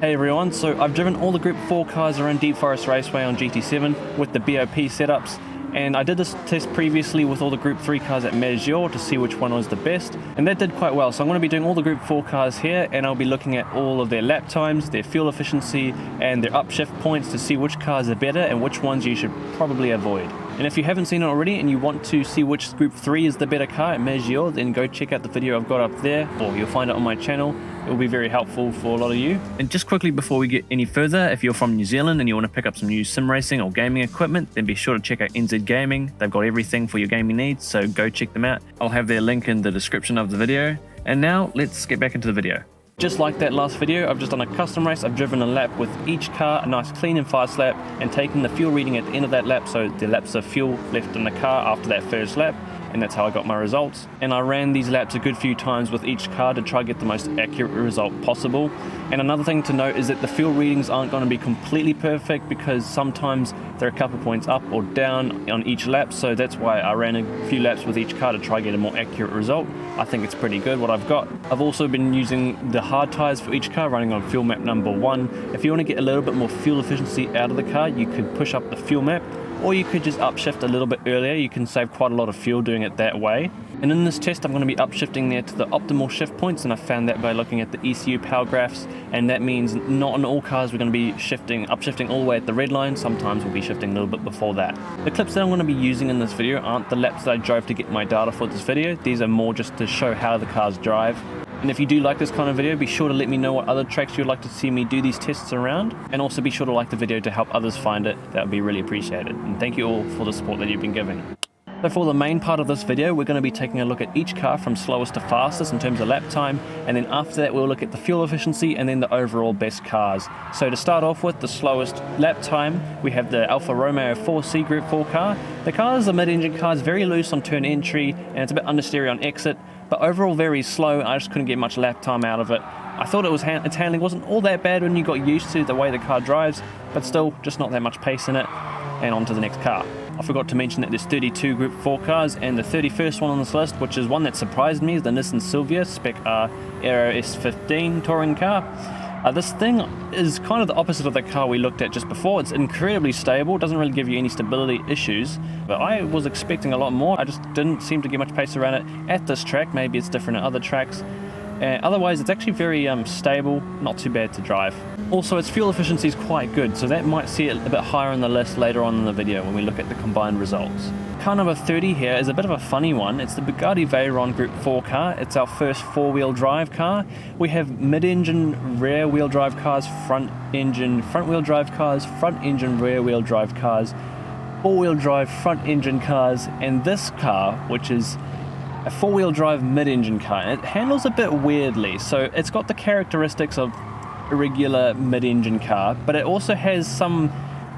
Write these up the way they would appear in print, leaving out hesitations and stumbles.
Hey everyone, so I've driven all the Group 4 cars around Deep Forest Raceway on GT7 with the BOP setups, and I did this test previously with all the Group 3 cars at Mazda to see which one was the best, and that did quite well. So I'm going to be doing all the Group 4 cars here, and I'll be looking at all of their lap times, their fuel efficiency, and their upshift points to see which cars are better and which ones you should probably avoid. And if you haven't seen it already and you want to see which Group 3 is the better car at Mazda, then go check out the video I've got up there, or you'll find it on my channel. It will be very helpful for a lot of you. And just quickly before we get any further, if you're from New Zealand and you want to pick up some new sim racing or gaming equipment, then be sure to check out NZ Gaming. They've got everything for your gaming needs, so go check them out. I'll have their link in the description of the video. And now let's get back into the video. Just like that last video, I've just done a custom race. I've driven a lap with each car, a nice clean and fast lap, and taken the fuel reading at the end of that lap, so the laps of fuel left in the car after that first lap, and that's how I got my results. And I ran these laps a good few times with each car to try to get the most accurate result possible. And another thing to note is that the fuel readings aren't going to be completely perfect, because sometimes they're a couple points up or down on each lap, so that's why I ran a few laps with each car to try to get a more accurate result. I think it's pretty good what I've got. I've also been using the hard tyres for each car, running on fuel map number 1. If you want to get a little bit more fuel efficiency out of the car, you could push up the fuel map, or you could just upshift a little bit earlier. You can save quite a lot of fuel doing it that way. And in this test, I'm going to be upshifting there to the optimal shift points, and I found that by looking at the ECU power graphs, and that means not on all cars we're going to be upshifting all the way at the red line. Sometimes we'll be shifting a little bit before that. The clips that I'm going to be using in this video aren't the laps that I drove to get my data for this video. These are more just to show how the cars drive. And if you do like this kind of video, be sure to let me know what other tracks you'd like to see me do these tests around. And also be sure to like the video to help others find it. That would be really appreciated. And thank you all for the support that you've been giving. So for the main part of this video, we're going to be taking a look at each car from slowest to fastest in terms of lap time. And then after that, we'll look at the fuel efficiency and then the overall best cars. So to start off with the slowest lap time, we have the Alfa Romeo 4C Group 4 car. The car is a mid-engine car, it's very loose on turn entry, and it's a bit understeery on exit. But overall very slow. I just couldn't get much lap time out of it. I thought its handling wasn't all that bad when you got used to the way the car drives, but still just not that much pace in it. And on to the next car. I forgot to mention that there's 32 Group 4 cars, and the 31st one on this list, which is one that surprised me, is the Nissan Silvia Spec-R Aero S15 touring car. This thing is kind of the opposite of the car we looked at just before. It's incredibly stable, doesn't really give you any stability issues, but I was expecting a lot more. I just didn't seem to get much pace around it at this track. Maybe it's different at other tracks. Otherwise, it's actually very stable, not too bad to drive. Also, its fuel efficiency is quite good, so that might see it a bit higher on the list later on in the video when we look at the combined results. Car number 30 here is a bit of a funny one. It's the Bugatti Veyron Group 4 car. It's our first four-wheel drive car. We have mid-engine rear-wheel drive cars, front-engine front-wheel drive cars, front-engine rear-wheel drive cars, four-wheel drive front-engine cars, and this car, which is a four-wheel drive mid-engine car. It handles a bit weirdly, so it's got the characteristics of a regular mid-engine car, but it also has some,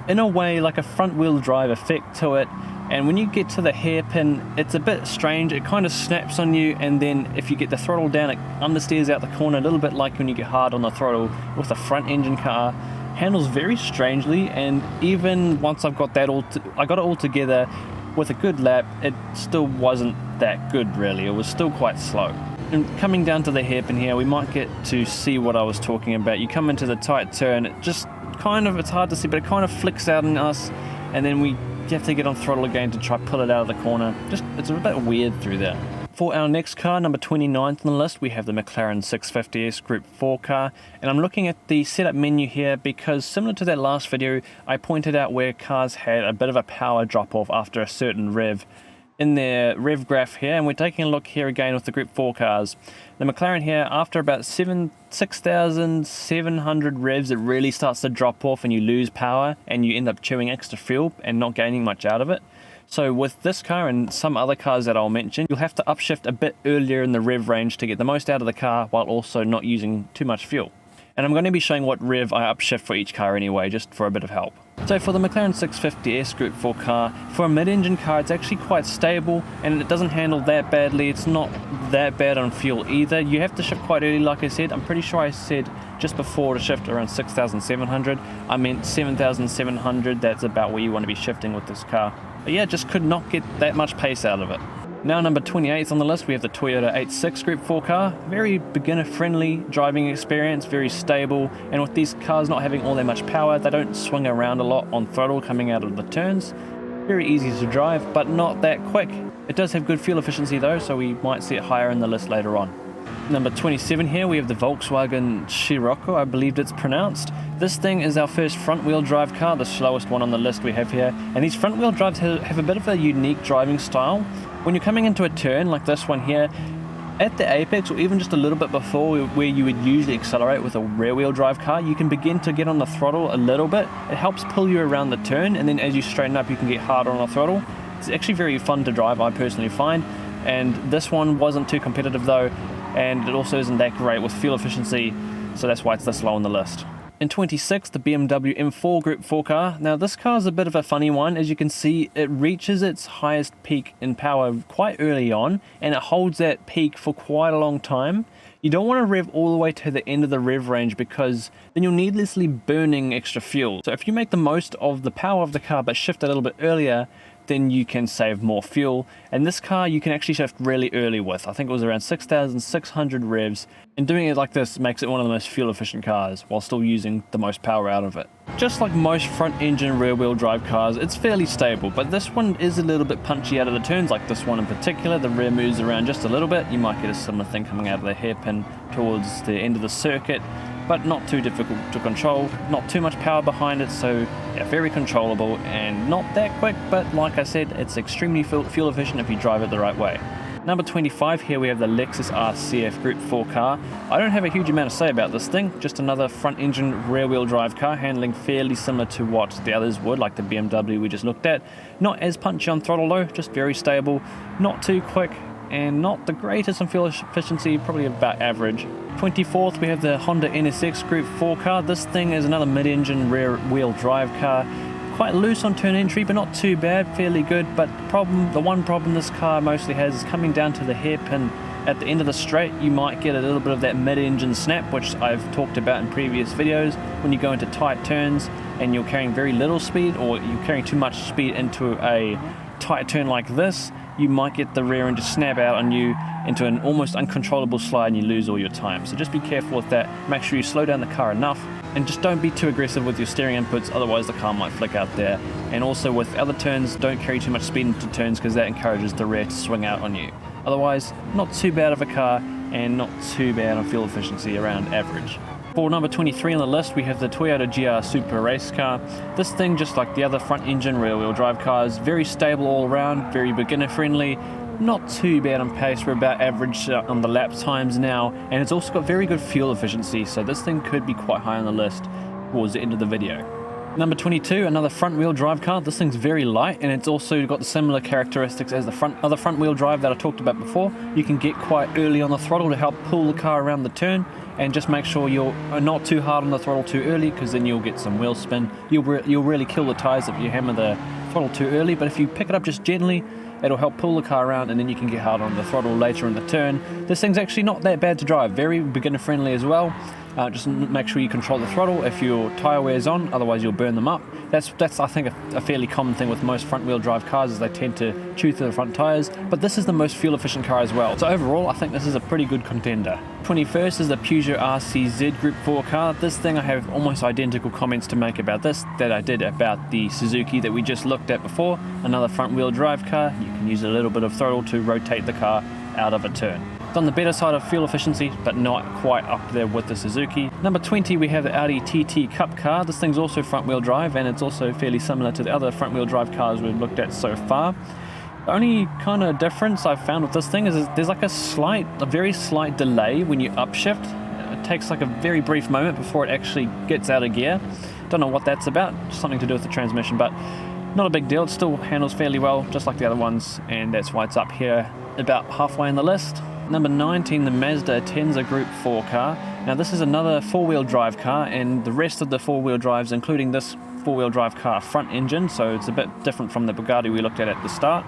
in a way, like a front-wheel drive effect to it. And when you get to the hairpin, it's a bit strange. It kind of snaps on you, and then if you get the throttle down, it understeers out the corner, a little bit like when you get hard on the throttle with a front-engine car. Handles very strangely, and even once I've got that I got it all together with a good lap, it still wasn't that good really. It was still quite slow. And coming down to the hairpin here, we might get to see what I was talking about. You come into the tight turn, it just kind of, it's hard to see, but it kind of flicks out on us, and then you have to get on throttle again to try pull it out of the corner. It's a bit weird through there. For our next car, number 29th on the list, we have the McLaren 650S Group 4 car. And I'm looking at the setup menu here because, similar to that last video, I pointed out where cars had a bit of a power drop-off after a certain rev in their rev graph here, and we're taking a look here again with the Group 4 cars. The McLaren here, after about 6,700 revs, it really starts to drop off and you lose power and you end up chewing extra fuel and not gaining much out of it. So with this car and some other cars that I'll mention, you'll have to upshift a bit earlier in the rev range to get the most out of the car while also not using too much fuel. And I'm going to be showing what rev I upshift for each car anyway, just for a bit of help. So for the McLaren 650S Group 4 car, for a mid-engine car, it's actually quite stable and it doesn't handle that badly. It's not that bad on fuel either. You have to shift quite early, like I said. I'm pretty sure I said just before to shift around 6,700. I meant 7,700. That's about where you want to be shifting with this car. But yeah, just could not get that much pace out of it. Now number 28 on the list, we have the Toyota 86 Group 4 car. Very beginner-friendly driving experience, very stable, and with these cars not having all that much power, they don't swing around a lot on throttle coming out of the turns. Very easy to drive, but not that quick. It does have good fuel efficiency though, so we might see it higher in the list later on. Number 27 here, we have the Volkswagen Scirocco, I believe it's pronounced. This thing is our first front-wheel drive car, the slowest one on the list we have here. And these front-wheel drives have a bit of a unique driving style. When you're coming into a turn like this one here, at the apex or even just a little bit before where you would usually accelerate with a rear-wheel drive car, you can begin to get on the throttle a little bit. It helps pull you around the turn, and then as you straighten up you can get harder on the throttle. It's actually very fun to drive, I personally find. And this one wasn't too competitive though, and it also isn't that great with fuel efficiency, so that's why it's this low on the list. In 26, the BMW M4 Group 4 car. Now this car is a bit of a funny one. As you can see, it reaches its highest peak in power quite early on, and it holds that peak for quite a long time. You don't want to rev all the way to the end of the rev range, because then you're needlessly burning extra fuel. So if you make the most of the power of the car but shift a little bit earlier, then you can save more fuel. And this car you can actually shift really early with. I think it was around 6,600 revs, and doing it like this makes it one of the most fuel efficient cars while still using the most power out of it. Just like most front engine rear wheel drive cars, it's fairly stable, but this one is a little bit punchy out of the turns, like this one in particular. The rear moves around just a little bit. You might get a similar thing coming out of the hairpin towards the end of the circuit, but not too difficult to control, not too much power behind it, so yeah, very controllable and not that quick, but like I said, it's extremely fuel efficient if you drive it the right way. Number 25 here, we have the Lexus RC F Group 4 car. I don't have a huge amount to say about this thing, just another front engine rear wheel drive car, handling fairly similar to what the others would, like the BMW we just looked at. Not as punchy on throttle though, just very stable, not too quick, and not the greatest on fuel efficiency, probably about average. 24th, we have the Honda NSX Group 4 car. This thing is another mid-engine rear wheel drive car. Quite loose on turn entry, but not too bad, fairly good. But the one problem this car mostly has is coming down to the hairpin at the end of the straight. You might get a little bit of that mid-engine snap, which I've talked about in previous videos. When you go into tight turns and you're carrying very little speed, or you're carrying too much speed into a tight turn like this, you might get the rear end to snap out on you into an almost uncontrollable slide and you lose all your time. So just be careful with that. Make sure you slow down the car enough, and just don't be too aggressive with your steering inputs, otherwise the car might flick out there. And also with other turns, don't carry too much speed into turns, because that encourages the rear to swing out on you. Otherwise, not too bad of a car, and not too bad on fuel efficiency, around average. For number 23 on the list, we have the Toyota GR Supra race car. This thing, just like the other front engine rear wheel drive cars, very stable all around, very beginner friendly, not too bad on pace. We're about average on the lap times now, and it's also got very good fuel efficiency, so this thing could be quite high on the list towards the end of the video. Number 22, another front wheel drive car. This thing's very light, and it's also got the similar characteristics as the other front wheel drive that I talked about before. You can get quite early on the throttle to help pull the car around the turn, and just make sure you're not too hard on the throttle too early, because then you'll get some wheel spin. You'll really kill the tires if you hammer the throttle too early, but if you pick it up just gently, it'll help pull the car around, and then you can get hard on the throttle later in the turn. This thing's actually not that bad to drive, very beginner friendly as well. Just make sure you control the throttle if your tyre wears on, otherwise you'll burn them up. That's I think a fairly common thing with most front wheel drive cars, is they tend to chew through the front tyres, but this is the most fuel efficient car as well. So overall, I think this is a pretty good contender. 21st is the Peugeot RCZ Group 4 car. This thing, I have almost identical comments to make about this that I did about the Suzuki that we just looked at before. Another front wheel drive car. You can use a little bit of throttle to rotate the car out of a turn. It's on the better side of fuel efficiency, but not quite up there with the Suzuki. Number 20, we have the Audi TT Cup car. This thing's also front wheel drive, and it's also fairly similar to the other front wheel drive cars we've looked at so far. The only kind of difference I've found with this thing is there's like a very slight delay when you upshift. It takes like a very brief moment before it actually gets out of gear. Don't know what that's about, something to do with the transmission, but not a big deal. It still handles fairly well, just like the other ones, and that's why it's up here about halfway in the list. Number 19, the Mazda Atenza Group 4 car. Now this is another four-wheel drive car, and the rest of the four-wheel drives, including this four-wheel drive car, front engine, so it's a bit different from the Bugatti we looked at the start.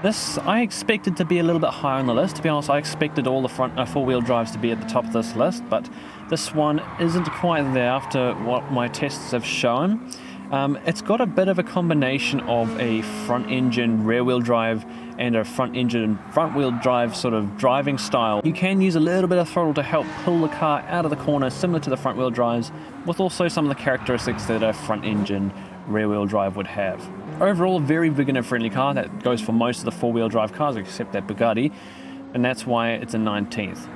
This I expected to be a little bit higher on the list. To be honest, I expected all the front four-wheel drives to be at the top of this list, but this one isn't quite there after what my tests have shown. It's got a bit of a combination of a front engine rear wheel drive and a front engine, front wheel drive sort of driving style. You can use a little bit of throttle to help pull the car out of the corner, similar to the front wheel drives, with also some of the characteristics that a front engine rear wheel drive would have. Overall, a very beginner friendly car. That goes for most of the four wheel drive cars except that Bugatti, and that's why it's a 19th.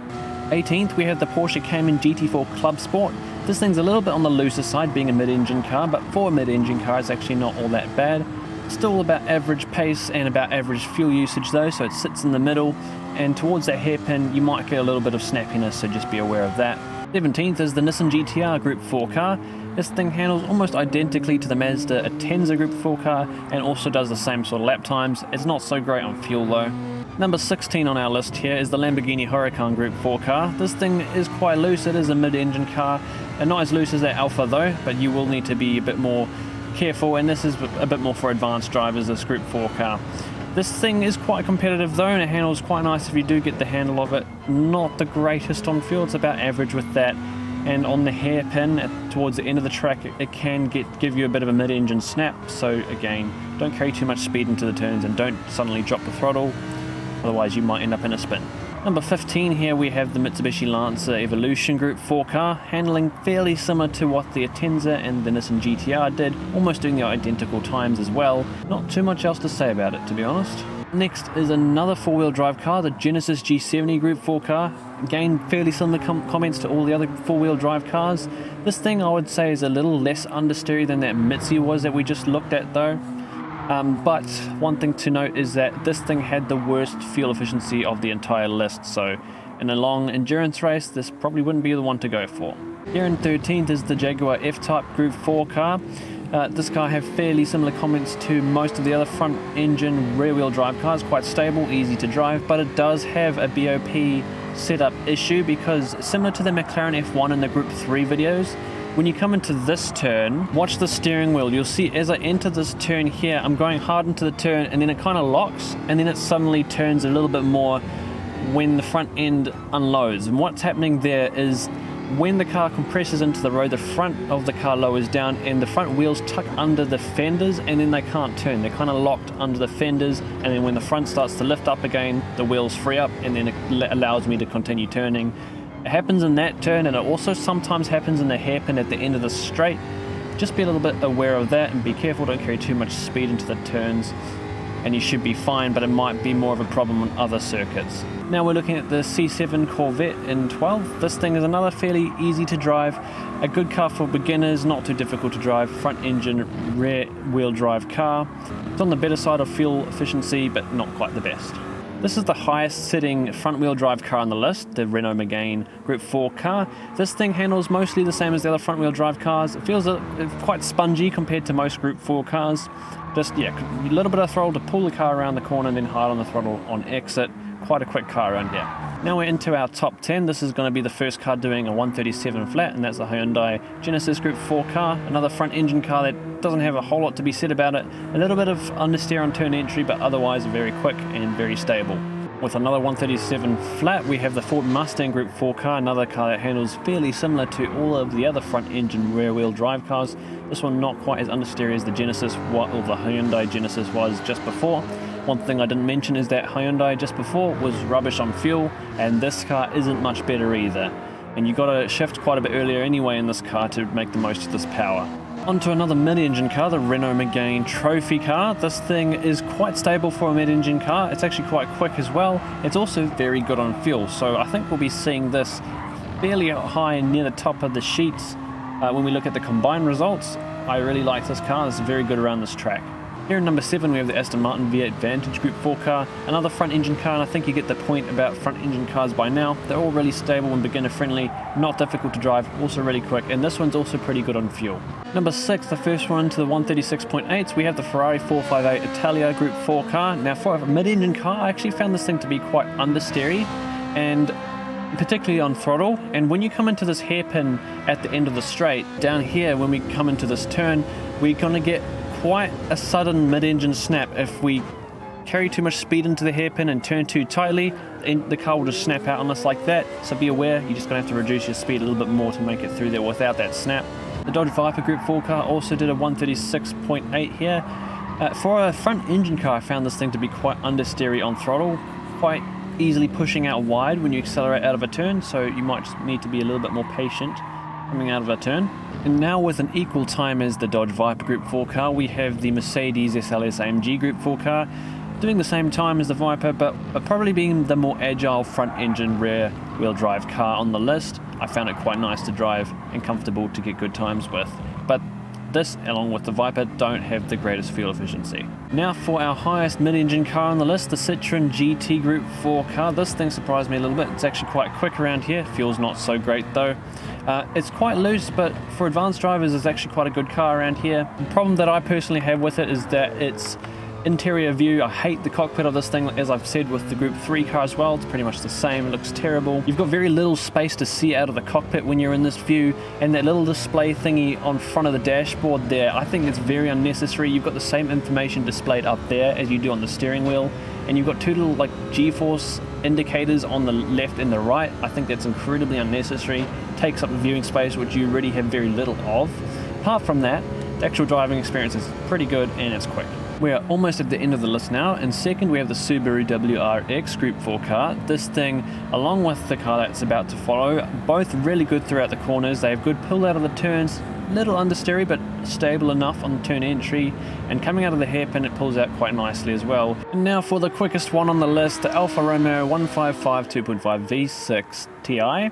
18th, we have the Porsche Cayman GT4 Clubsport. This thing's a little bit on the looser side, being a mid-engine car, but for a mid-engine car it's actually not all that bad. Still about average pace and about average fuel usage though, so it sits in the middle, and towards that hairpin you might get a little bit of snappiness, so just be aware of that. 17th is the Nissan GTR Group 4 car. This thing handles almost identically to the Mazda Atenza Group 4 car and also does the same sort of lap times. It's not so great on fuel though. Number 16 on our list here is the Lamborghini Huracan Group 4 car. This thing is quite loose. It is a mid-engine car, and not as loose as that Alfa though, but you will need to be a bit more careful, and this is a bit more for advanced drivers, this Group 4 car. This thing is quite competitive though, and it handles quite nice if you do get the handle of it. Not the greatest on fuel, it's about average with that, and on the hairpin towards the end of the track it can give you a bit of a mid-engine snap, so again, don't carry too much speed into the turns and don't suddenly drop the throttle, otherwise you might end up in a spin. Number 15 here we have the Mitsubishi Lancer Evolution Group 4 car, handling fairly similar to what the Atenza and the Nissan GTR did, almost doing the identical times as well. Not too much else to say about it, to be honest. Next is another four-wheel drive car, the Genesis G70 Group 4 car. Again, fairly similar comments to all the other four-wheel drive cars. This thing I would say is a little less understeery than that Mitsi was that we just looked at though. But one thing to note is that this thing had the worst fuel efficiency of the entire list, so in a long endurance race this probably wouldn't be the one to go for. Here in 13th is the Jaguar F-Type Group 4 car. This car had fairly similar comments to most of the other front engine rear wheel drive cars, quite stable, easy to drive, but it does have a BOP setup issue because similar to the McLaren F1 in the Group 3 videos, when you come into this turn, watch the steering wheel. You'll see as I enter this turn here, I'm going hard into the turn and then it kind of locks and then it suddenly turns a little bit more when the front end unloads. And what's happening there is when the car compresses into the road, the front of the car lowers down and the front wheels tuck under the fenders and then they can't turn. They're kind of locked under the fenders, and then when the front starts to lift up again, the wheels free up and then it allows me to continue turning. It happens in that turn, and it also sometimes happens in the hairpin at the end of the straight. Just be a little bit aware of that and be careful, don't carry too much speed into the turns and you should be fine, but it might be more of a problem on other circuits. Now we're looking at the C7 Corvette in 12th. This thing is another fairly easy to drive, a good car for beginners, not too difficult to drive, front engine rear wheel drive car. It's on the better side of fuel efficiency but not quite the best. This is the highest sitting front wheel drive car on the list, the Renault Megane Group 4 car. This thing handles mostly the same as the other front wheel drive cars. It feels quite spongy compared to most Group 4 cars. Just, yeah, a little bit of throttle to pull the car around the corner and then hard on the throttle on exit. Quite a quick car around here. Now we're into our top 10. This is going to be the first car doing a 137 flat, and that's the Hyundai Genesis Group 4 car. Another front engine car that doesn't have a whole lot to be said about it. A little bit of understeer on turn entry, but otherwise very quick and very stable. With another 137 flat, we have the Ford Mustang Group 4 car, another car that handles fairly similar to all of the other front engine rear wheel drive cars. This one not quite as understeery as the Genesis, or the Hyundai Genesis was just before. One thing I didn't mention is that Hyundai just before was rubbish on fuel, and this car isn't much better either. And you got to shift quite a bit earlier anyway in this car to make the most of this power. Onto another mid-engine car, the Renault Megane Trophy car. This thing is quite stable for a mid-engine car. It's actually quite quick as well. It's also very good on fuel, so I think we'll be seeing this fairly high near the top of the sheets when we look at the combined results. I really like this car. It's very good around this track. Here in number 7 we have the Aston Martin V8 Vantage Group 4 car, another front engine car, and I think you get the point about front engine cars by now. They're all really stable and beginner friendly, not difficult to drive, also really quick, and this one's also pretty good on fuel. Number 6, the first one to the 136.8s, we have the Ferrari 458 Italia Group 4 car. Now for a mid-engine car, I actually found this thing to be quite understeery, and particularly on throttle, and when you come into this hairpin at the end of the straight, down here when we come into this turn, we're going to get quite a sudden mid-engine snap. If we carry too much speed into the hairpin and turn too tightly, the car will just snap out on us like that, so be aware, you're just going to have to reduce your speed a little bit more to make it through there without that snap. The Dodge Viper Group 4 car also did a 136.8 here. For a front engine car, I found this thing to be quite understeery on throttle, quite easily pushing out wide when you accelerate out of a turn, so you might just need to be a little bit more patient coming out of a turn. And now with an equal time as the Dodge Viper Group 4 car, we have the Mercedes SLS AMG Group 4 car doing the same time as the Viper, but probably being the more agile front engine rear wheel drive car on the list. I found it quite nice to drive and comfortable to get good times with. But this, along with the Viper, don't have the greatest fuel efficiency. Now for our highest mid-engine car on the list, the Citroen GT Group 4 car. This thing surprised me a little bit. It's actually quite quick around here. Fuel's not so great though. It's quite loose, but for advanced drivers, it's actually quite a good car around here. The problem that I personally have with it is that it's interior view. I hate the cockpit of this thing, as I've said with the Group 3 car as well. It's pretty much the same. It looks terrible. You've got very little space to see out of the cockpit when you're in this view, and that little display thingy on front of the dashboard there, I think it's very unnecessary. You've got the same information displayed up there as you do on the steering wheel, and you've got two little like G-force indicators on the left and the right. I think that's incredibly unnecessary. It takes up the viewing space, which you already have very little of. Apart from that, the actual driving experience is pretty good and it's quick. We are almost at the end of the list now. In second, we have the Subaru WRX Group 4 car. This thing, along with the car that's about to follow, both really good throughout the corners. They have good pull out of the turns, little understeery, but stable enough on the turn entry. And coming out of the hairpin, it pulls out quite nicely as well. And now for the quickest one on the list, the Alfa Romeo 155 2.5 V6 Ti.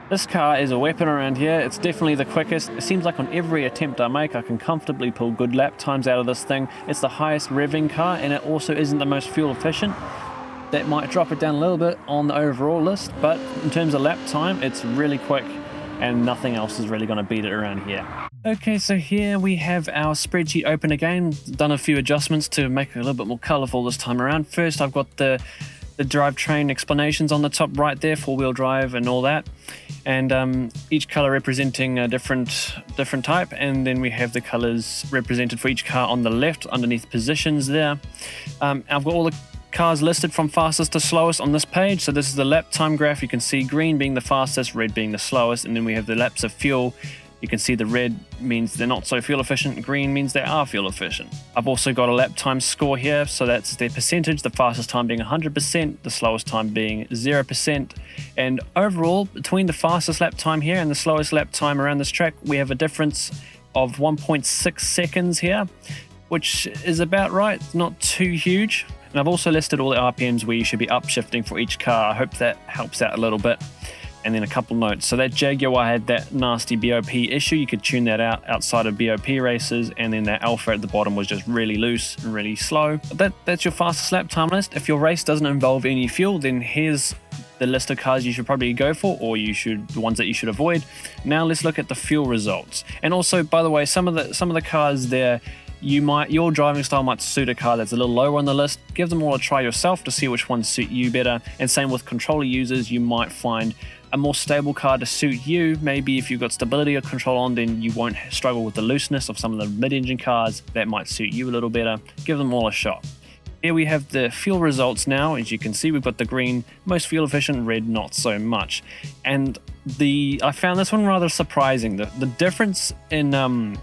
This car is a weapon around here. It's definitely the quickest. It seems like on every attempt I make, I can comfortably pull good lap times out of this thing. It's the highest revving car, and it also isn't the most fuel efficient. That might drop it down a little bit on the overall list, but in terms of lap time, it's really quick, and nothing else is really going to beat it around here. Okay, so here we have our spreadsheet open again. Done a few adjustments to make it a little bit more colourful this time around. First, I've got the drivetrain explanations on the top right there, four-wheel drive and all that, and each color representing a different type, and then we have the colors represented for each car on the left underneath positions there. I've got all the cars listed from fastest to slowest on this page. So this is the lap time graph. You can see green being the fastest, red being the slowest, and then we have the laps of fuel. You can see the red means they're not so fuel efficient, green means they are fuel efficient. I've also got a lap time score here, so that's their percentage, the fastest time being 100%, the slowest time being 0%. And overall, between the fastest lap time here and the slowest lap time around this track, we have a difference of 1.6 seconds here, which is about right, not too huge. And I've also listed all the RPMs where you should be upshifting for each car. I hope that helps out a little bit. And then a couple notes. So that Jaguar had that nasty BOP issue. You could tune that out outside of BOP races. And then that Alfa at the bottom was just really loose and really slow. That's your fastest lap time list. If your race doesn't involve any fuel, then here's the list of cars you should probably go for, or the ones that you should avoid. Now let's look at the fuel results. And also, by the way, some of the cars there, your driving style might suit a car that's a little lower on the list. Give them all a try yourself to see which ones suit you better. And same with controller users, you might find a more stable car to suit you. Maybe if you've got stability or control on, then you won't struggle with the looseness of some of the mid-engine cars. That might suit you a little better. Give them all a shot. Here we have the fuel results now. As you can see, we've got the green, most fuel efficient, red, not so much. And I found this one rather surprising. The difference in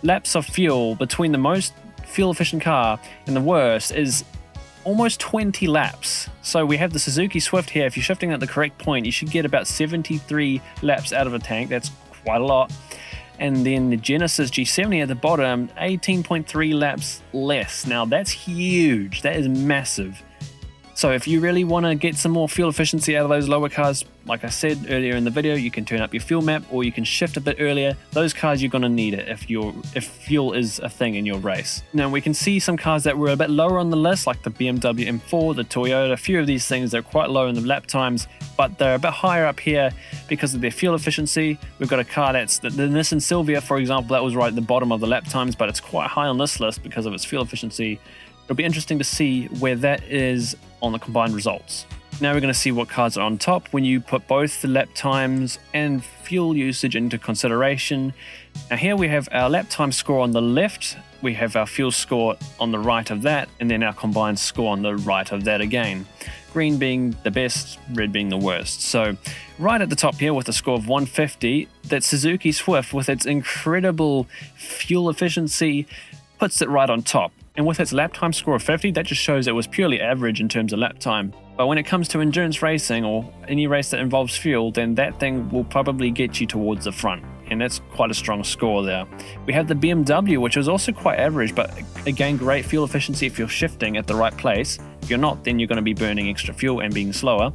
laps of fuel between the most fuel efficient car and the worst is almost 20 laps. So we have the Suzuki Swift here. If you're shifting at the correct point, you should get about 73 laps out of a tank. That's quite a lot. And then the Genesis G70 at the bottom, 18.3 laps less. Now that's huge. That is massive. So if you really want to get some more fuel efficiency out of those lower cars, like I said earlier in the video, you can turn up your fuel map, or you can shift a bit earlier. Those cars, you're going to need it if fuel is a thing in your race. Now we can see some cars that were a bit lower on the list, like the BMW M4, the Toyota. A few of these things, they're quite low in the lap times, but they're a bit higher up here because of their fuel efficiency. We've got a car that's the Nissan Silvia, for example, that was right at the bottom of the lap times, but it's quite high on this list because of its fuel efficiency. It'll be interesting to see where that is on the combined results. Now we're going to see what cars are on top when you put both the lap times and fuel usage into consideration. Now here we have our lap time score on the left, we have our fuel score on the right of that, and then our combined score on the right of that again. Green being the best, red being the worst. So right at the top here with a score of 150, that Suzuki Swift with its incredible fuel efficiency puts it right on top. And with its lap time score of 50, that just shows it was purely average in terms of lap time. But when it comes to endurance racing or any race that involves fuel, then that thing will probably get you towards the front. And that's quite a strong score there. We have the BMW, which was also quite average, but again, great fuel efficiency if you're shifting at the right place. If you're not, then you're going to be burning extra fuel and being slower.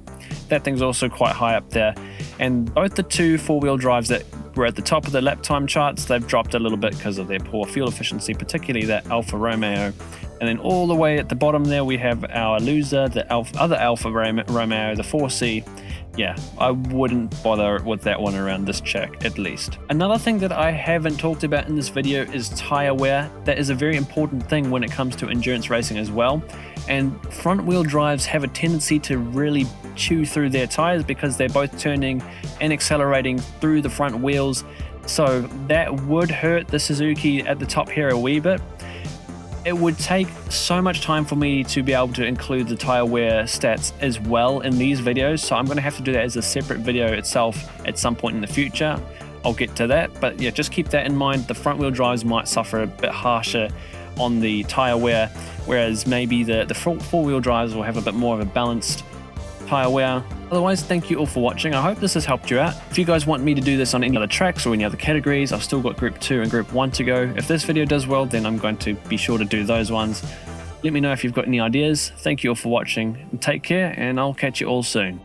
That thing's also quite high up there. And both the two four-wheel drives that were at the top of the lap time charts, they've dropped a little bit because of their poor fuel efficiency, particularly that Alfa Romeo. And then all the way at the bottom there, we have our loser, the other Alfa Romeo, the 4C. Yeah, I wouldn't bother with that one around this track, at least. Another thing that I haven't talked about in this video is tire wear. That is a very important thing when it comes to endurance racing as well. And front wheel drives have a tendency to really chew through their tires because they're both turning and accelerating through the front wheels. So that would hurt the Suzuki at the top here a wee bit. It would take so much time for me to be able to include the tire wear stats as well in these videos, so I'm going to have to do that as a separate video itself at some point in the future. I'll get to that, but yeah, just keep that in mind. The front wheel drives might suffer a bit harsher on the tire wear, whereas maybe the four wheel drives will have a bit more of a balanced tire wear. Otherwise, thank you all for watching. I hope this has helped you out. If you guys want me to do this on any other tracks or any other categories, I've still got Group 2 and Group 1 to go. If this video does well, then I'm going to be sure to do those ones. Let me know if you've got any ideas. Thank you all for watching. Take care, and I'll catch you all soon.